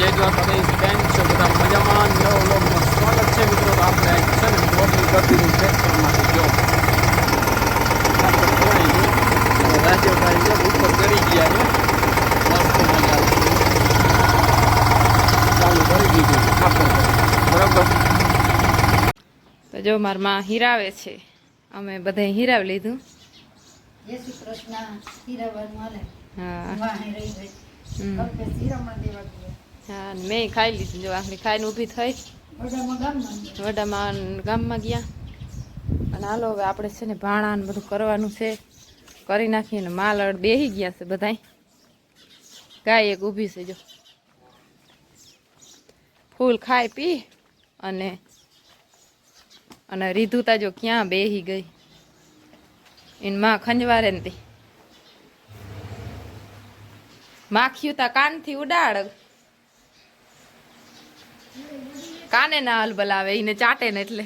જય દ્વારકાધીશ કેમ છો બધા મજામાં નવો વ્લોગમાં સ્વાગત છે મિત્રો તો આપણે છે ને મોટરી કરતી ટ્રેક્ટરમાંથી જો રાજ્યભાઈ છે ઉપર કરી ગયા છે મસ્ત મજા ચાલુ કરી દીધું ખાતર બરાબર તો જો મારા માં હીરાવે છે અમે બધા હીરાવી લીધું જય શ્રી કૃષ્ણ હીરાવાનું હાલે હા વાહે રહી ગઈ કપે હીરામાં દેવા ગયા હા મેં ખાઈ લીધું જો આખરી ખાઈને ઊભી થઈ વડામાં ગામમાં ગયા અને હાલો હવે આપણે છે ને ભાણા ને બધું કરવાનું છે કરી નાખીએ ને માલડ બેસી ગયા છે બધાય ગાય એક ઊભી છે જો ફૂલ ખાઈ પી અને અને રીધું તા જો ક્યાં બેસી ગઈ એને માં ખંજવારે ને તી માખ્યું તા કાનથી ઉડાડ કાને ના હલબલ આવે એને ચાટે ને એટલે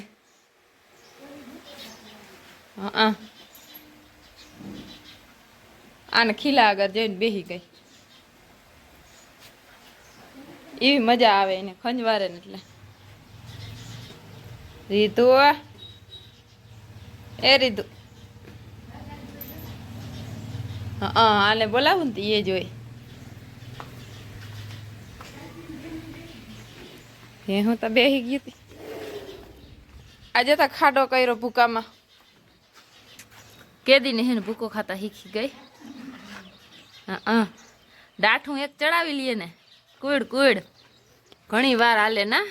હા આને ખીલા આગળ જઈને બેસી ગઈ એવી મજા આવે એને ખંજવારે ને એટલે રીતુ એ રીતુ હા આને બોલાવું ને એ જોઈ હે હું તો બેસી ગઈ હતી આજે તો ખાડો કર્યો ભૂકામાં કેદી ને હેને ભૂકો ખાતા શીખી ગઈ હા દાઠું એક ચડાવી લઈએ ને કુડ કુડ ઘણી વાર હાલે ના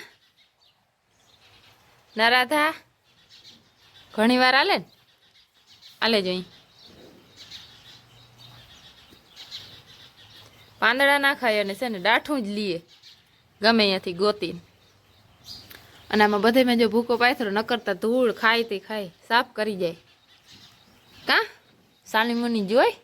રાધા ઘણી વાર હાલે ને હાલે જોઈ પાંદડા ના ખાય અને છે ને દાઠું જ લઈએ ગમે અહીંયાથી ગોતીને અને આમાં બધે મેં જો ભૂકો પાથરો ન કરતા ધૂળ ખાય તે ખાય સાફ કરી જાય કા સાલીમુની જોઈ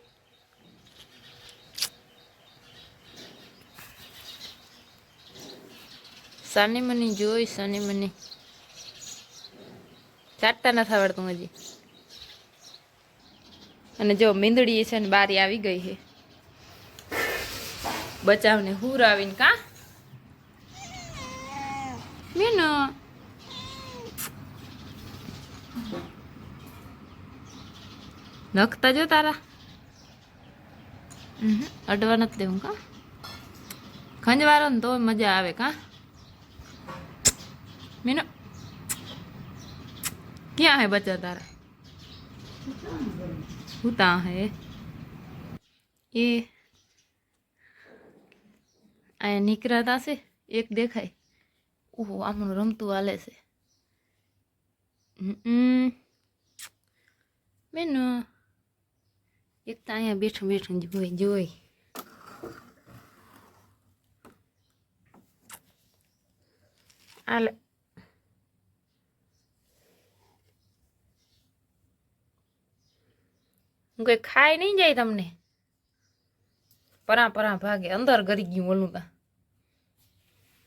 સાનીમની જોઈ સાનીમની ચાટતા નથી આવડતું હજી અને જો મીંદડી છે ને બારી આવી ગઈ છે બચાવને હુર આવીને કા મીનો નખતા જો તારા અડવા નથી દેવું કા ખંજવારો ને તો મજા આવે કા મીનો ક્યાં હે બચ્ચા તારા હુતા હે એ આ નીકળાતા છે એક દેખાય ઓહો આમનું રમતું હાલે છે બેન એક તો અહીંયા બેઠું બેઠું જોઈ હાલે હું કઈ ખાઈ નહીં જાય તમને પરા પરા ભાગે અંદર ગરી ગયું ઓલું તા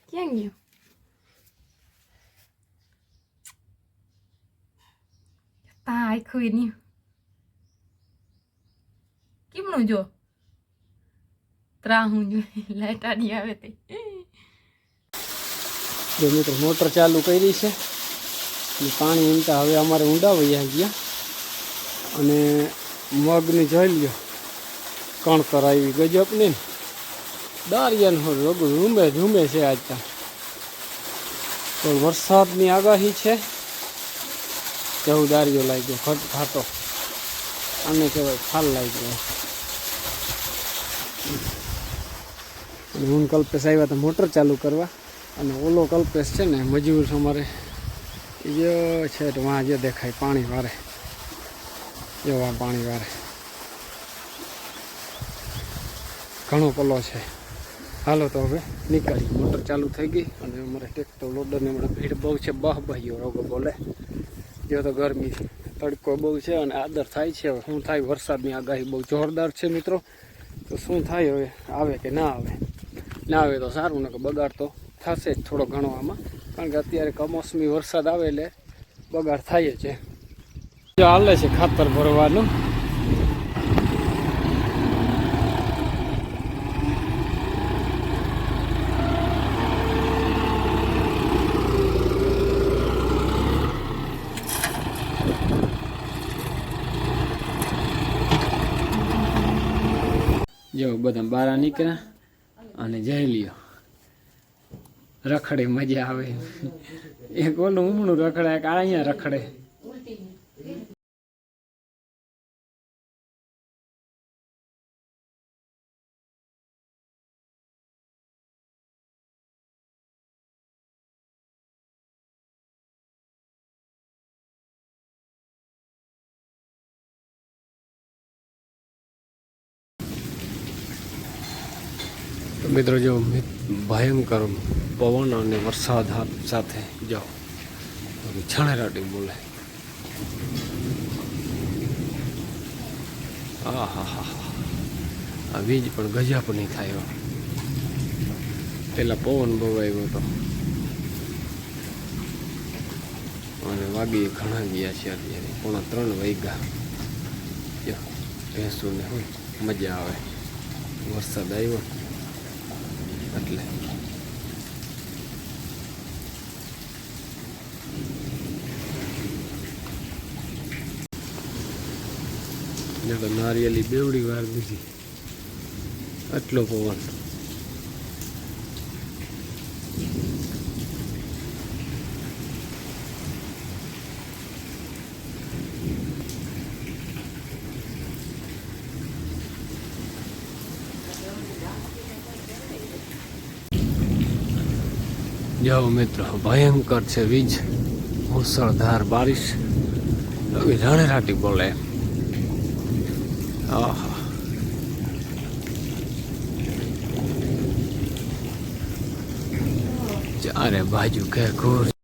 ક્યાં ગયું તા આખું નહીં કેમનું જો ત્રાહું જો લાઈટ આડી આવે તે જો મિત્રો મોટર ચાલુ કરી છે પાણી ઊંટા હવે અમારે ઊંડા વયા ગયા અને મગની જોઈ લ્યો કણકર આવી ગજબ ને દારિયાનું રોગું ઝૂમે છે આજ ત્યાં તો વરસાદની આગાહી છે જવું દારિયો લાગ્યો ઘટ ઘાટો આને કહેવાય ફાલ લાગ્યો અને હું કલ્પેશ આવ્યા તો મોટર ચાલુ કરવા અને ઓલો કલ્પેશ છે ને મજૂર અમારે એ છે તો વાં જે દેખાય પાણી વારે જેવા પાણી વારે ઘણો પલો છે હાલો તો હવે નીકળી મોટર ચાલુ થઈ ગઈ અને અમારે ટ્રેક્ટર લોડરને હમણાં ભીડ બહુ છે બહ્યો રોગો બોલે જો તો ગરમી તડકો બહુ છે અને આદર થાય છે હવે શું થાય વરસાદની આગાહી બહુ જોરદાર છે મિત્રો તો શું થાય હવે આવે કે ના આવે તો સારું ને કે બગાડ તો થશે જ થોડો ઘણો આમાં કારણ કે અત્યારે કમોસમી વરસાદ આવે એટલે બગાડ થાય છે હાલે છે ખાતર ભરવાનું જો બધા બારા નીકળ્યા અને જઈ લ્યો રખડે મજા આવે એક ઓલું ઉમણું રખડે એક અહીંયા રખડે તો મિત્રો જો ભયંકર પવન અને વરસાદ સાથે જાઓ છણેરાટી બોલે હા હા હા હા આ વીજ પણ ગજબ નહીં થાય પેલા પવન બહુ આવ્યો હતો અને વાગી ઘણા ગયા છે અત્યારે 2:45 વાગ્યા જો ભેંસોને હોય મજા આવે વરસાદ આવ્યો એટલે તો નારિયેલી બેવડી વાર દીધી આટલો પવન જાઓ મિત્રો ભયંકર છે વીજ મુસળધાર બારિશ રાણેરાટી બોલે આહા ચારે બાજુ કે ઘોર